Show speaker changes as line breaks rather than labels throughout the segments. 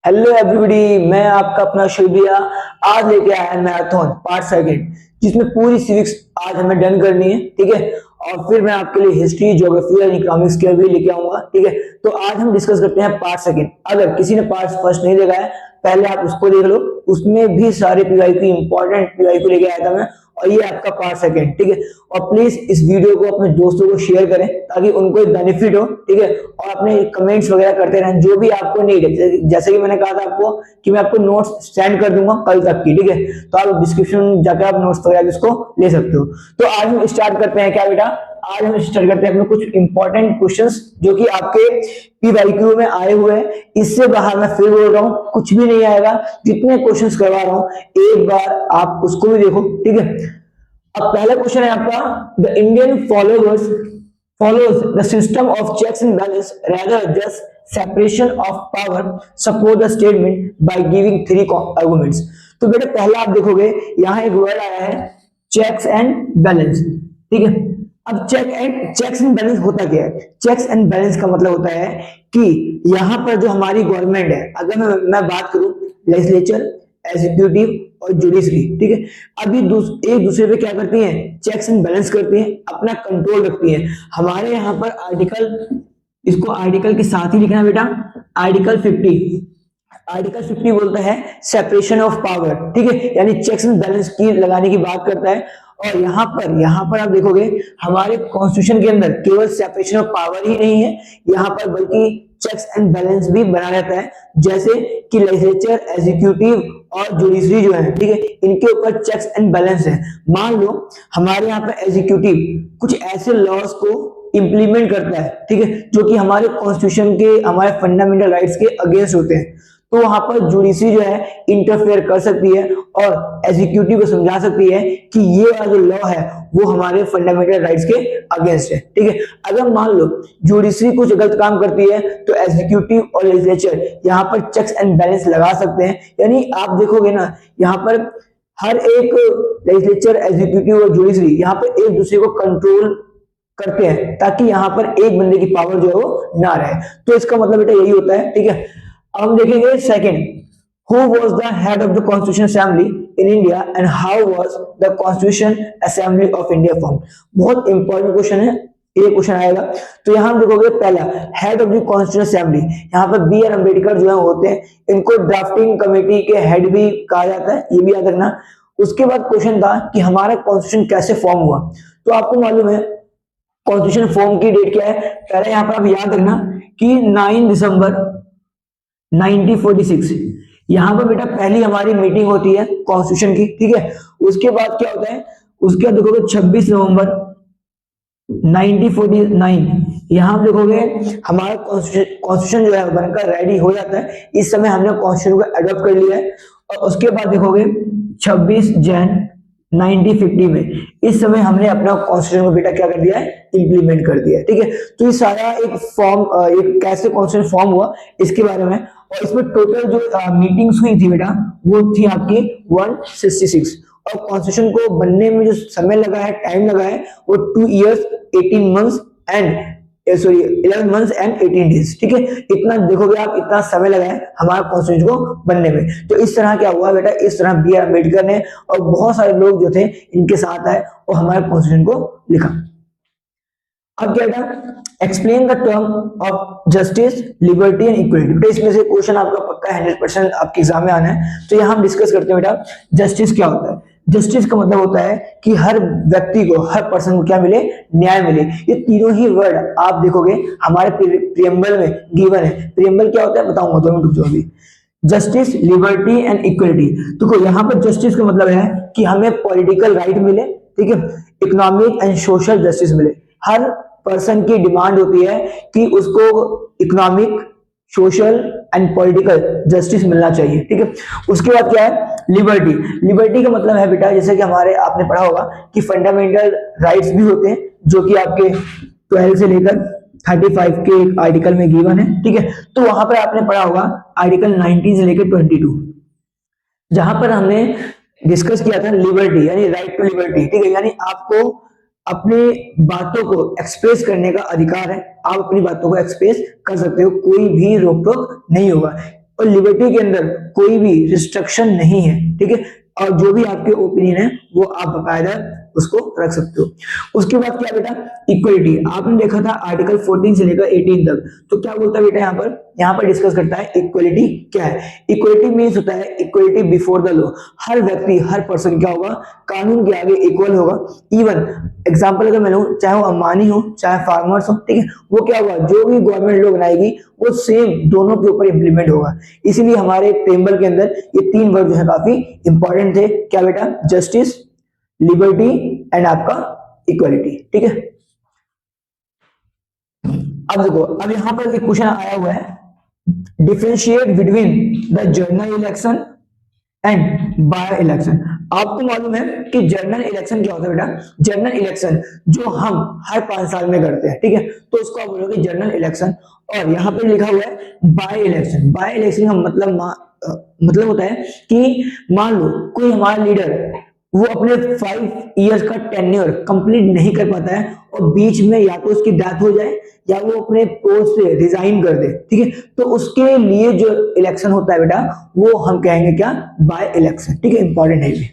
Hello everybody, मैं आपका अपना शुभिया आज लेके आया है मैराथन पार्ट सेकंड, जिसमें पूरी सिविक्स आज हमें डन करनी है। ठीक है, और फिर मैं आपके लिए हिस्ट्री, ज्योग्राफी और इकोनॉमिक्स के भी लेके आऊंगा। ठीक है, तो आज हम डिस्कस करते हैं पार्ट सेकंड। अगर किसी ने पार्ट फर्स्ट नहीं देखा है, पहले आप उसको देख लो, उसमें भी सारे पीवाईक्यू इंपॉर्टेंट पीवाईक्यू लेके आया था मैं, और ये आपका पार्ट सेकंड। ठीक है, और प्लीज इस वीडियो को अपने दोस्तों को शेयर करें ताकि उनको बेनिफिट हो। ठीक है, और अपने कमेंट्स वगैरह करते रहें जो भी आपको नहीं लगे। जैसे कि मैंने कहा था आपको कि मैं आपको नोट्स सेंड कर दूंगा कल तक की। ठीक है, तो आप डिस्क्रिप्शन में जाकर आप नोट्स वगैरह इसको ले सकते हो। तो आज हम स्टार्ट करते हैं क्या बेटा, आज हम स्टार्ट करते हैं अपने कुछ इंपॉर्टेंट क्वेश्चंस जो कि आपके पीवाईक्यू में आए हुए हैं। इससे बाहर मैं फिर बोल रहा हूँ, कुछ भी नहीं आएगा। जितने क्वेश्चंस करवा रहा हूँ एक बार आप उसको भी देखो। ठीक है, अब पहला क्वेश्चन है आपका, the Indian follows the system of checks and balance rather just separation of power, support the statement by giving three arguments। तो बेटा पहला आप देखोगे यहाँ एक वर्ड आया है चेक्स एंड बैलेंस। ठीक है, अब चेक्स एंड बैलेंस होता क्या है? चेक्स एंड बैलेंस का मतलब होता है कि यहाँ पर जो हमारी गवर्नमेंट है, अगर मैं बात करूं लेजिस्लेचर, एग्जीक्यूटिव और जुडिशरी। ठीक है, अभी एक दूसरे पे क्या करती हैं? चेक्स एंड बैलेंस करती हैं, अपना कंट्रोल रखती हैं। हमारे यहाँ पर आर्टिकल, इसको आर्टिकल के साथ ही लिखना बेटा, आर्टिकल 50। आर्टिकल 50 बोलता है सेपरेशन ऑफ पावर। ठीक है, यानी चेक्स एंड बैलेंस की लगाने की बात करता है। और यहाँ पर आप देखोगे हमारे कॉन्स्टिट्यूशन के अंदर केवल सेपरेशन ऑफ पावर ही नहीं है यहाँ पर, बल्कि चेक्स एंड बैलेंस भी बना रहता है। जैसे कि लेजिस्लेचर, एग्जीक्यूटिव और जुडिशरी जो है, ठीक है, इनके ऊपर चेक्स एंड बैलेंस है। मान लो हमारे यहाँ पर एग्जीक्यूटिव कुछ ऐसे लॉज को इंप्लीमेंट करता है, ठीक है, जो कि हमारे कॉन्स्टिट्यूशन के, हमारे फंडामेंटल राइट्स के अगेंस्ट होते हैं, तो वहां पर जुडिशरी जो है इंटरफेयर कर सकती है और एग्जीक्यूटिव को समझा सकती है कि ये वाला जो लॉ है वो हमारे फंडामेंटल राइट्स के अगेंस्ट है। ठीक है, अगर मान लो जुडिशरी कुछ गलत काम करती है तो एग्जीक्यूटिव और लेजिस्लेचर यहाँ पर चेक्स एंड बैलेंस लगा सकते हैं। यानी आप देखोगे ना, यहाँ पर हर एक लेजिस्लेचर, एग्जीक्यूटिव और जुडिशरी यहाँ पर एक दूसरे को कंट्रोल करते हैं ताकि यहाँ पर एक बंदे की पावर जो है वो ना रहे। तो इसका मतलब बेटा यही होता है। ठीक है, अब हम देखेंगे second, who was the head of the constitution assembly in India and how was the constitution assembly of India form. बहुत इंपॉर्टेंट क्वेश्चन है, ये क्वेश्चन आएगा। तो यहां हम देखोगे पहला head of the constitution assembly, यहाँ पर बी आर अम्बेडकर जो है होते हैं, इनको ड्राफ्टिंग कमेटी के हेड भी कहा जाता है, ये भी याद रखना। उसके बाद क्वेश्चन था कि हमारा कॉन्स्टिट्यूशन कैसे फॉर्म हुआ। तो आपको मालूम है कॉन्स्टिट्यूशन फॉर्म की डेट क्या है? पहले यहाँ पर आप याद रखना कि 9 दिसंबर 1946 यहाँ पर बेटा पहली हमारी मीटिंग होती है कॉन्स्टिट्यूशन की। ठीक है, उसके बाद क्या होता है, उसके बाद देखोगे 26 नवंबर 1949 यहाँ देखोगे हमारा कॉन्स्टिट्यूशन जो है बनकर रेडी हो जाता है। इस समय हमने कॉन्स्टिट्यूशन को अडॉप्ट कर लिया है। और उसके बाद देखोगे 26 जनवरी 1950 में, इस समय हमने अपना कॉन्स्टिट्यूशन को बेटा क्या कर दिया है? इंप्लीमेंट कर दिया है। ठीक है, तो ये सारा एक फॉर्म, एक कैसे कॉन्स्टिट्यूशन फॉर्म हुआ इसके बारे में। और इसमें टोटल जो मीटिंग्स हुई थी बेटा वो थी आपकी 166। और कॉन्स्टिट्यूशन को बनने में जो समय लगा है, टाइम लगा है, वो 2 years 18 months and 11 months and 18 days। ठीक है, इतना देखोगे आप, इतना समय लगा है हमारा कॉन्स्टिट्यूशन को बनने में। तो इस तरह क्या हुआ बेटा, इस तरह बी आर अम्बेडकर ने और बहुत सारे लोग जो थे इनके साथ आए और हमारे कॉन्स्टिट्यूशन को लिखा। अब क्या था, explain the term of justice, liberty and equality. बेटा इसमें से क्वेश्चन आपका पक्का 100% आपके एग्जाम में आना है। तो यहाँ हम डिस्कस करते हैं बेटा जस्टिस क्या होता है। जस्टिस का मतलब होता है कि हर व्यक्ति को, हर पर्सन को क्या मिले? न्याय मिले। ये तीनों ही वर्ड आप देखोगे हमारे प्रियम्बल में गिवन है। प्रियम्बल क्या होता है बताऊंगा, 2 मिनट अभी। Justice, liberty and equality. तो यहाँ पर जस्टिस का मतलब है कि हमें पॉलिटिकल राइट मिले, ठीक है, इकोनॉमिक एंड सोशल जस्टिस मिले। हर पर्सन की डिमांड होती है कि उसको economic, social and political justice मिलना चाहिए। ठीक है, उसके बाद क्या है? लिबर्टी। लिबर्टी का मतलब है बेटा, जैसे कि हमारे आपने पढ़ा होगा कि फंडामेंटल राइट्स भी होते हैं जो कि आपके 12 से लेकर 35 के आर्टिकल में गिवन है। ठीक है, तो वहां पर आपने पढ़ा होगा आर्टिकल 19 से लेकर 22, जहां पर हमने डिस्कस किया था लिबर्टी यानी राइट टू लिबर्टी। ठीक है, यानी आपको अपनी बातों को एक्सप्रेस करने का अधिकार है, आप अपनी बातों को एक्सप्रेस कर सकते हो, कोई भी रोक टोक नहीं होगा। और लिबर्टी के अंदर कोई भी रिस्ट्रिक्शन नहीं है, ठीक है। और जो भी आपके ओपिनियन है वो आप बकायदा उसको रख सकते हो। उसके बाद क्या बेटा, इक्वलिटी। आपने देखा था आर्टिकल 14 से लेकर 18 तक, तो क्या बोलता है बेटा, यहाँ पर डिस्कस करता है इक्वलिटी क्या है। इक्वलिटी मीन्स होता है इक्वलिटी बिफोर द लॉ। हर व्यक्ति, हर पर्सन क्या होगा, कानून के आगे इक्वल होगा। इवन एग्जाम्पल अगर मैं लूं, चाहे वो अंबानी हो चाहे फार्मर्स हो, ठीक है, वो क्या होगा, जो भी गवर्नमेंट लॉ बनाएगी वो सेम दोनों के ऊपर इंप्लीमेंट होगा। इसीलिए हमारे प्रेम्बल के अंदर ये 3 वर्ड जो है काफी इंपॉर्टेंट थे। क्या बेटा, जस्टिस, लिबर्टी एंड आपका इक्वलिटी, ठीक है। अब देखो, अब यहां पर एक क्वेश्चन आया हुआ है, differentiate between the general election and by election. आपको मालूम है कि जनरल इलेक्शन क्या होता है बेटा, जनरल इलेक्शन जो हम हर 5 साल में करते हैं, ठीक है, तो उसको आप बोलोगे जनरल इलेक्शन। और यहाँ पर लिखा हुआ है बाय इलेक्शन। बाय इलेक्शन का मतलब होता है कि मान लो कोई हमारा लीडर वो अपने 5 इयर्स का टेन्योर कंप्लीट नहीं कर पाता है और बीच में या तो उसकी डेथ हो जाए या वो अपने पोस्ट से रिजाइन कर दे, ठीक है, तो उसके लिए जो इलेक्शन होता है बेटा वो हम कहेंगे क्या, बाय इलेक्शन, ठीक है, इंपॉर्टेंट है ये।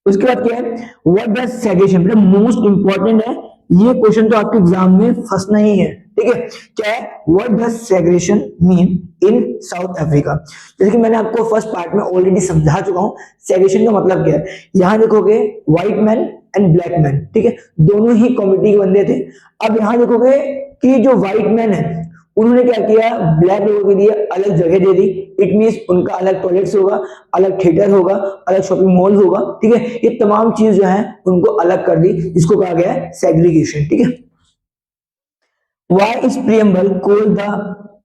उसके बाद क्या है, व्हाट डज सेग्रेगेशन, बेटा मोस्ट इंपॉर्टेंट है ये क्वेश्चन, तो आपके एग्जाम में फंसना ही है, ठीक है। क्या है, what does segregation mean in south Africa. जैसे कि मैंने आपको फर्स्ट पार्ट में ऑलरेडी समझा चुका हूं, सेग्रेगेशन का मतलब क्या है। यहां देखोगे white man and black man, ठीक है, दोनों ही कम्युनिटी के बंदे थे। अब यहां देखोगे कि जो व्हाइट मैन है उन्होंने क्या किया, ब्लैक लोगों के लिए अलग जगह दे दी। इट मींस उनका अलग टॉयलेट्स होगा, अलग थिएटर होगा, अलग शॉपिंग मॉल होगा, ठीक है, ये तमाम चीज जो है उनको अलग कर दी, जिसको कहा गया है सेग्रीगेशन, ठीक है। Why is preamble called the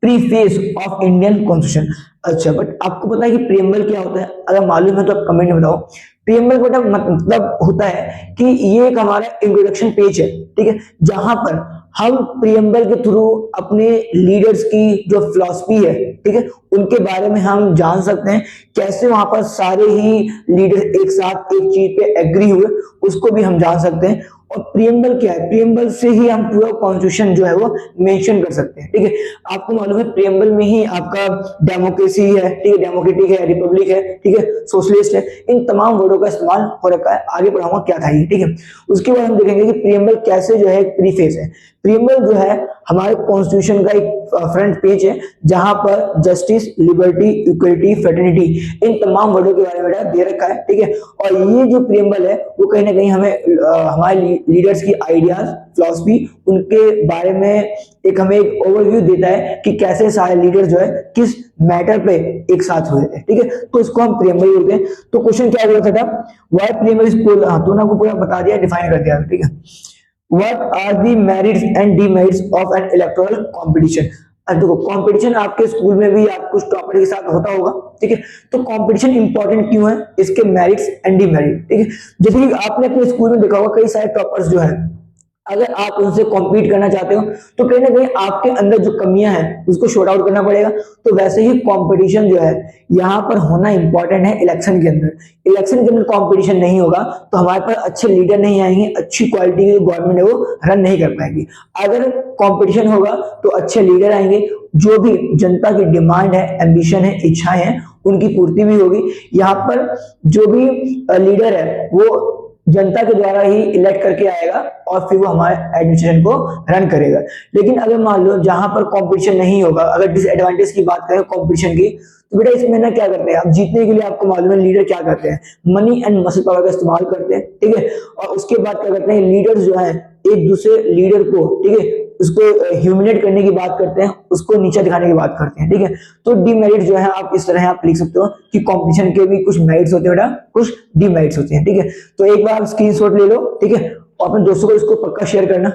preface of Indian Constitution? अच्छा, बट आपको पता है कि प्रियम्बल क्या होता है? अगर मालूम है तो आप कमेंट में बताओ। प्रियम्बल का मतलब होता है कि ये एक हमारा इंट्रोडक्शन पेज है, ठीक है, जहां पर हम प्रियम्बल के थ्रू अपने लीडर्स की जो फिलॉसफी है, ठीक है, उनके बारे में हम जान सकते हैं, कैसे वहां पर सारे ही लीडर एक साथ एक चीज पे एग्री हुए, उसको भी हम जान सकते हैं। और प्रियम्बल क्या है, प्रियम्बल से ही हम पूरा कॉन्स्टिट्यूशन जो है वो मेंशन कर सकते हैं, ठीक है। आपको मालूम है प्रियम्बल में ही आपका डेमोक्रेसी है, ठीक है, डेमोक्रेटिक है, रिपब्लिक है, ठीक है, सोशलिस्ट है, इन तमाम वर्डों का इस्तेमाल हो रखा है। आगे पढ़ाऊंगा क्या था ये, ठीक है। उसके बाद हम देखेंगे कि प्रियम्बल कैसे जो है प्रीफेस है। प्रियम्बल जो है हमारे कॉन्स्टिट्यूशन का एक फ्रंट पेज है, जहां पर जस्टिस, लिबर्टी, इक्वलिटी, फ्रेटर्निटी, इन तमाम वर्डों के बारे में दे रखा है, ठीक है। और ये जो प्रियम्बल है वो कहीं ना कहीं हमें हमारे लीडर्स की आइडियाज, फिलॉसफी, उनके बारे में हमें एक ओवरव्यू देता है कि कैसे सारे लीडर्स जो है किस मैटर पे एक साथ हुए थे, ठीक है, तो इसको हम प्रियम्बल बोलते हैं। तो क्वेश्चन क्या करता था, व्हाई प्रियम्बल इज कॉल्ड, तो ना आपको पूरा बता दिया, डिफाइन कर दिया, ठीक है। What are the merits and demerits of an electoral competition? अब देखो, कंपटीशन आपके स्कूल में भी आप कुछ टॉपर के साथ होता होगा, ठीक है, तो कंपटीशन इंपॉर्टेंट क्यों है, इसके मेरिट्स एंड डिमेरिट, ठीक है। जैसे कि आपने अपने स्कूल में देखा होगा कई सारे टॉपर्स जो है, अगर आप उनसे कॉम्पीट करना चाहते हो तो कहीं ना कहीं आपके अंदर जो कमियां हैं उसको शॉर्ट आउट करना पड़ेगा। तो वैसे ही कंपटीशन जो है यहाँ पर होना इंपॉर्टेंट है इलेक्शन के अंदर। इलेक्शन के अंदर कंपटीशन नहीं होगा तो हमारे पास अच्छे लीडर नहीं आएंगे, अच्छी क्वालिटी की गवर्नमेंट है वो रन नहीं कर पाएगी। अगर कंपटीशन होगा तो अच्छे लीडर आएंगे, जो भी जनता की डिमांड है, एम्बिशन है, इच्छाएं हैं, उनकी पूर्ति भी होगी। यहाँ पर जो भी लीडर है वो जनता के द्वारा ही इलेक्ट करके आएगा और फिर वो हमारे एडमिनिस्ट्रेशन को रन करेगा। लेकिन अगर मान लो जहां पर कंपटीशन नहीं होगा, अगर डिसएडवांटेज की बात करें कंपटीशन की, तो बेटा इसमें ना क्या करते हैं, अब जीतने के लिए आपको मालूम है लीडर क्या करते हैं, मनी एंड मसल पावर का इस्तेमाल करते हैं, ठीक है। और उसके बाद क्या करते हैं, लीडर्स जो है एक दूसरे लीडर को, ठीक है, उसको ह्यूमिलेट करने की बात करते हैं, उसको नीचा दिखाने की बात करते हैं, ठीक है। तो डीमेरिट जो है आप इस तरह आप लिख सकते हो कि कंपटीशन के भी कुछ मेरिट्स होते हैं बेटा, कुछ डीमेरिट्स होते हैं, ठीक है। तो एक बार आप स्क्रीनशॉट ले लो, ठीक है, और अपने दोस्तों को इसको पक्का शेयर करना।